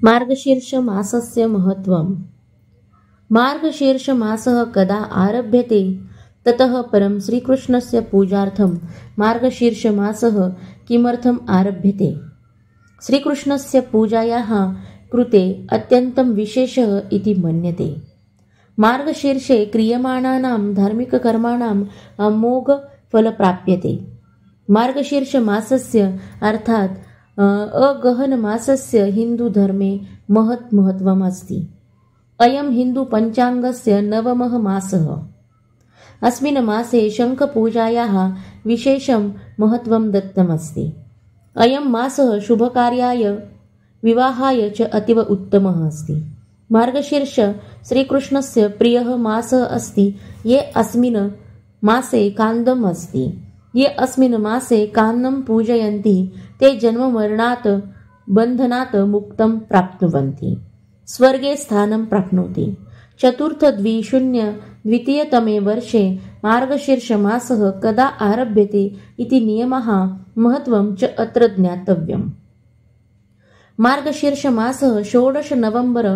मार्गशीर्ष मासस्य महत्त्वम्। मार्गशीर्ष मासः कदा आरभ्यते ततः परं श्रीकृष्णस्य पूजार्थं मार्गशीर्ष मासः किमर्थम् आरभ्यते। श्रीकृष्णस्य पूजायाः कृते अत्यन्तं विशेषः इति मन्यते। मार्गशीर्षे क्रियमाणानां धार्मिककर्माणाम् अमोघफलं प्राप्यते। मार्गशीर्ष मासस्य अर्थात् अगहनमासस्य हिन्दुधर्मे महत्त्वम् अस्ति। अयं हिन्दुपञ्चाङ्गस्य नवमः मासः। अस्मिन् मासे शङ्खपूजायाः विशेषं महत्त्वं दत्तमस्ति। अयं मासः शुभकार्याय विवाहाय च अतीव उत्तमः अस्ति। मार्गशीर्ष श्रीकृष्णस्य प्रियः मासः अस्ति। ये अस्मिन् मासे कान्दम् अस्ति। ये अस्मिन् मासे कान्नं पूजयन्ति ते जन्ममरणात् बन्धनात् मुक्तं प्राप्नुवन्ति, स्वर्गे स्थानं प्राप्नोति। 4/2022 वर्षे मार्गशीर्षमासः कदा आरभ्यते इति नियमः महत्त्वं च अत्र ज्ञातव्यम्। मार्गशीर्षमासः 16 नवम्बर्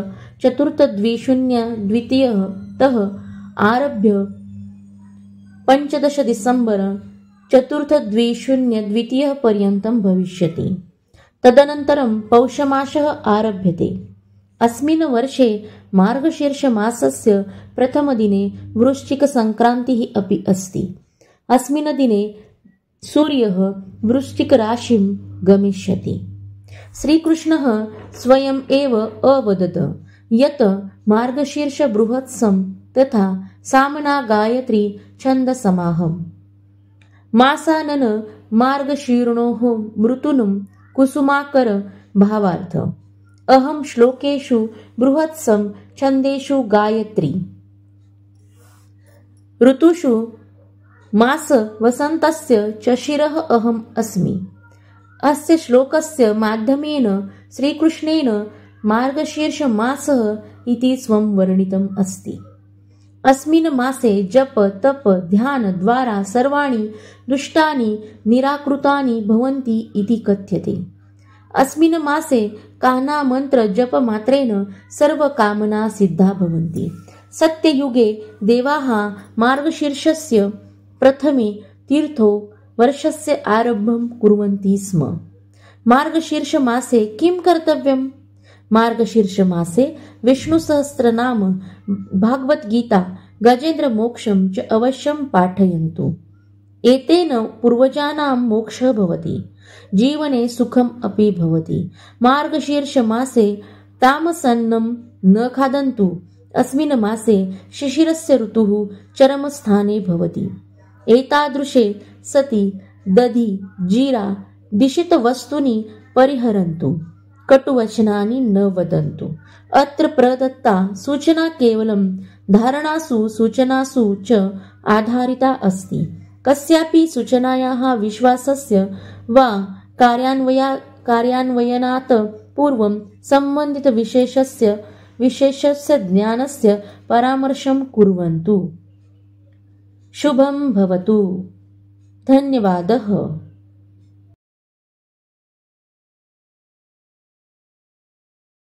4/2022 तः आरभ्य 15 डिसेम्बर् 4/2022 पर्यन्तं भविष्यति। तदनन्तरं पौषमासः आरभ्यते। अस्मिन् वर्षे मार्गशीर्षमासस्य प्रथमदिने वृश्चिकसङ्क्रान्तिः अपि अस्ति। अस्मिन् दिने सूर्यः वृश्चिकराशिं गमिष्यति। श्रीकृष्णः स्वयम् एव अवदत् यत् मार्गशीर्षबृहत्सं तथा सामना गायत्री छन्दसमाहम्। मासानन मार्गशीर्णोः मृतूनुं कुसुमाकर भावार्थ। अहं श्लोकेषु बृहत्सं छन्देषु गायत्री। ऋतुषु मास वसन्तस्य च शिरः अहम् अस्मि। अस्य श्लोकस्य माध्यमेन श्रीकृष्णेन मार्गशीर्षमासः इति स्वं वर्णितम् अस्ति। अस्मिन् मासे जप तप ध्यान द्वारा सर्वाणि दुष्टानि निराकृतानि भवन्ति इति कथ्यते। अस्मिन् मासे कान्हा मंत्र जप मात्रेण सर्वकामना सिद्धा भवन्ति। सत्ययुगे देवाः मार्गशीर्षस्य प्रथमे तीर्थो वर्षस्य आरम्भं कुर्वन्ति स्म। मार्गशीर्षमासे किं कर्तव्यम्? मार्गशीर्षमासे विष्णुसहस्रनाम भागवद्गीता गजेन्द्रमोक्षं च अवश्यं पाठयन्तु। एतेन पूर्वजानां मोक्षः भवति, जीवने सुखम् अपि भवति। मार्गशीर्षमासे तामसन्नं न खादन्तु। अस्मिन् मासे शिशिरस्य ऋतुः चरमस्थाने भवति। एतादृशे सति दधि जीरा दिशितवस्तूनि परिहरन्तु। कटुवचनानि न वदन्तु। अत्र प्रदत्ता सूचना केवलं धारणासु सूचनासु च आधारिता अस्ति। कस्यापि सूचनायाः विश्वासस्य वा कार्यान्वयनात् पूर्वं सम्बन्धितविशेषस्य ज्ञानस्य परामर्शं कुर्वन्तु। शुभं भवतु। धन्यवादः।